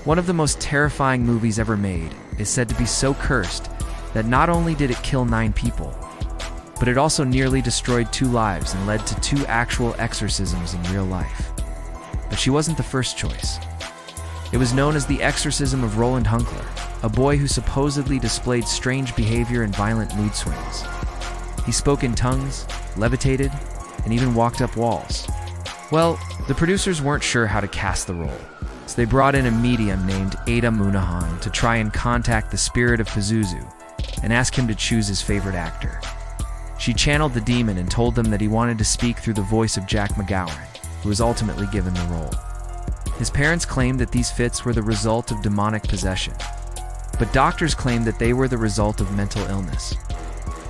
One of the most terrifying movies ever made is said to be so cursed that not only did it kill 9 people, but it also nearly destroyed 2 lives and led to 2 actual exorcisms in real life. But she wasn't the first choice. It was known as the exorcism of Roland Hunkler, a boy who supposedly displayed strange behavior and violent mood swings. He spoke in tongues, levitated, and even walked up walls. Well, the producers weren't sure how to cast the role, so they brought in a medium named Ada Munahan to try and contact the spirit of Pazuzu and ask him to choose his favorite actor. She channeled the demon and told them that he wanted to speak through the voice of Jack MacGowran, who was ultimately given the role. His parents claimed that these fits were the result of demonic possession, but doctors claimed that they were the result of mental illness.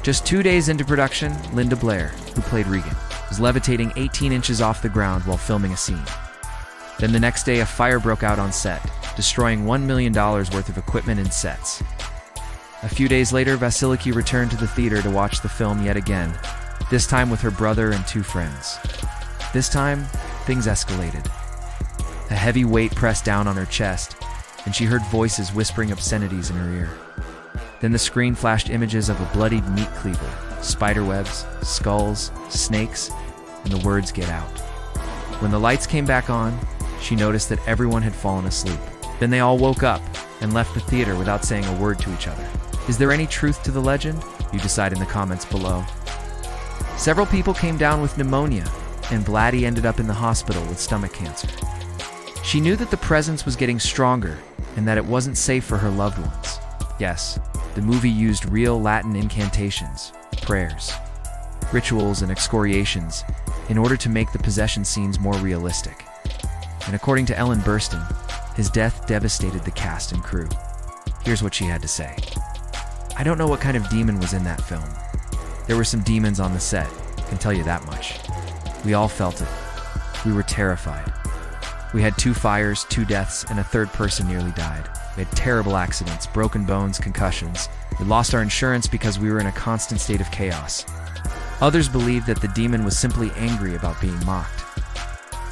Just 2 days into production, Linda Blair, who played Regan, was levitating 18 inches off the ground while filming a scene. Then the next day, a fire broke out on set, destroying $1 million worth of equipment and sets. A few days later, Vasiliki returned to the theater to watch the film yet again, this time with her brother and 2 friends. This time, things escalated. A heavy weight pressed down on her chest, and she heard voices whispering obscenities in her ear. Then the screen flashed images of a bloodied meat cleaver, spiderwebs, skulls, snakes, and the words "Get out." When the lights came back on, she noticed that everyone had fallen asleep. Then they all woke up and left the theater without saying a word to each other. Is there any truth to the legend? You decide in the comments below. Several people came down with pneumonia, and Blatty ended up in the hospital with stomach cancer. She knew that the presence was getting stronger and that it wasn't safe for her loved ones. Yes, the movie used real Latin incantations, prayers, rituals, and excoriations in order to make the possession scenes more realistic. And according to Ellen Burstyn, his death devastated the cast and crew. Here's what she had to say. "I don't know what kind of demon was in that film. There were some demons on the set, I can tell you that much. We all felt it. We were terrified. We had 2 fires, 2 deaths, and a 3rd person nearly died. We had terrible accidents, broken bones, concussions. We lost our insurance because we were in a constant state of chaos. Others believed that the demon was simply angry about being mocked.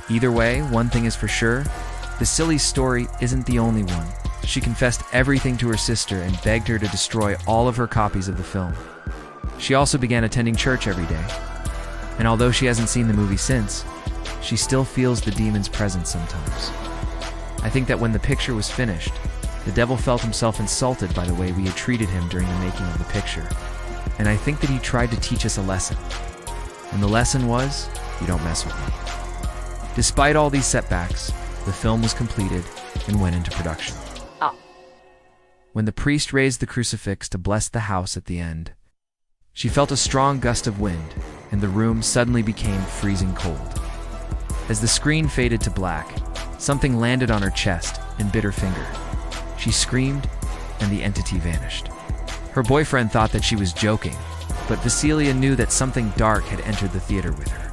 Either way, one thing is for sure, Vasili's story isn't the only one. She confessed everything to her sister and begged her to destroy all of her copies of the film. She also began attending church every day. And although she hasn't seen the movie since, she still feels the demon's presence sometimes. I think that when the picture was finished, the devil felt himself insulted by the way we had treated him during the making of the picture. And I think that he tried to teach us a lesson. And the lesson was, you don't mess with me." Despite all these setbacks, the film was completed and went into production. When the priest raised the crucifix to bless the house at the end, she felt a strong gust of wind, and the room suddenly became freezing cold. As the screen faded to black, something landed on her chest and bit her finger. She screamed, and the entity vanished. Her boyfriend thought that she was joking, but Vasilia knew that something dark had entered the theater with her.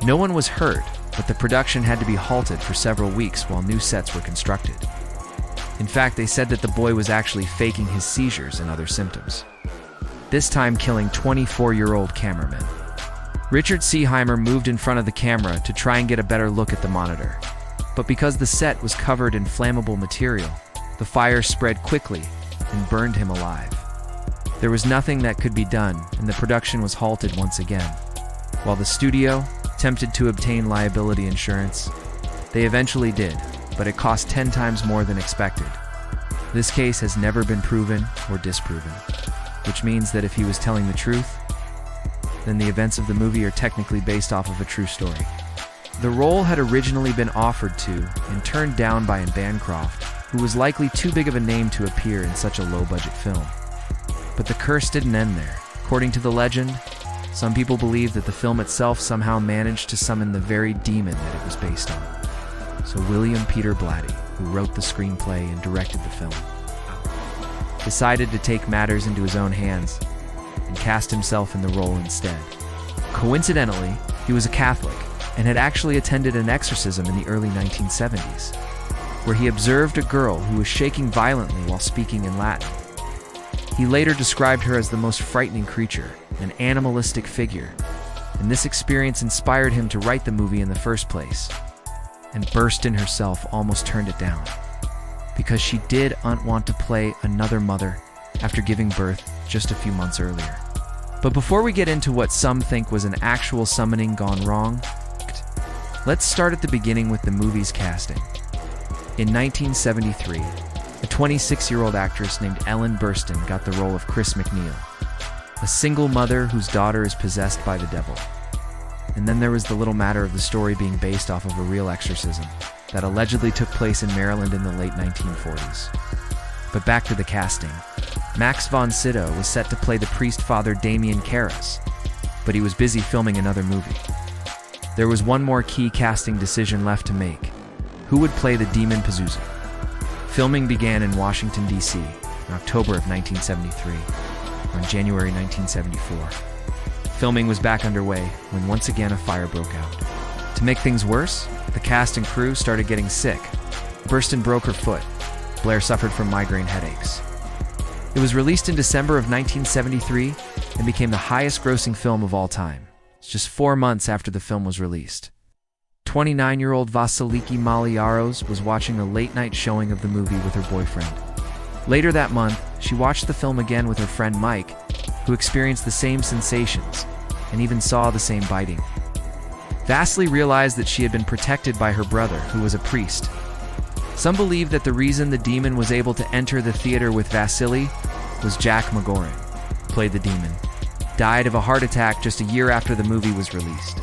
No one was hurt, but the production had to be halted for several weeks while new sets were constructed. In fact, they said that the boy was actually faking his seizures and other symptoms, this time killing 24-year-old cameraman. Richard Seeheimer moved in front of the camera to try and get a better look at the monitor. But because the set was covered in flammable material, the fire spread quickly and burned him alive. There was nothing that could be done, and the production was halted once again. While the studio attempted to obtain liability insurance, they eventually did, but it cost 10 times more than expected. This case has never been proven or disproven, which means that if he was telling the truth, then the events of the movie are technically based off of a true story. The role had originally been offered to and turned down by Anne Bancroft, who was likely too big of a name to appear in such a low-budget film. But the curse didn't end there. According to the legend, some people believe that the film itself somehow managed to summon the very demon that it was based on. So William Peter Blatty, who wrote the screenplay and directed the film, decided to take matters into his own hands and cast himself in the role instead. Coincidentally, he was a Catholic and had actually attended an exorcism in the early 1970s, where he observed a girl who was shaking violently while speaking in Latin. He later described her as the most frightening creature, an animalistic figure, and this experience inspired him to write the movie in the first place, and Burstyn herself almost turned it down. because she didn't want to play another mother after giving birth just a few months earlier. But before we get into what some think was an actual summoning gone wrong, let's start at the beginning with the movie's casting. In 1973, a 26-year-old actress named Ellen Burstyn got the role of Chris MacNeil, a single mother whose daughter is possessed by the devil. And then there was the little matter of the story being based off of a real exorcism that allegedly took place in Maryland in the late 1940s. But back to the casting. Max von Sydow was set to play the priest Father Damien Karras, but he was busy filming another movie. There was one more key casting decision left to make. Who would play the demon Pazuzu? Filming began in Washington, D.C. in October of 1973. On January 1974. Filming was back underway when once again a fire broke out. To make things worse, the cast and crew started getting sick. Burstyn broke her foot. Blair suffered from migraine headaches. It was released in December of 1973 and became the highest-grossing film of all time, just 4 months after the film was released. 29-year-old Vasiliki Maliaros was watching a late-night showing of the movie with her boyfriend. Later that month, she watched the film again with her friend Mike, who experienced the same sensations and even saw the same biting. Vasily realized that she had been protected by her brother, who was a priest. Some believe that the reason the demon was able to enter the theater with Vasily was MacGowran, who played the demon, died of a heart attack just a year after the movie was released.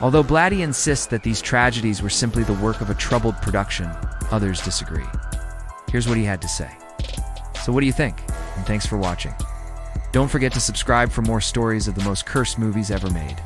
Although Blatty insists that these tragedies were simply the work of a troubled production, others disagree. Here's what he had to say. So what do you think? And thanks for watching. Don't forget to subscribe for more stories of the most cursed movies ever made.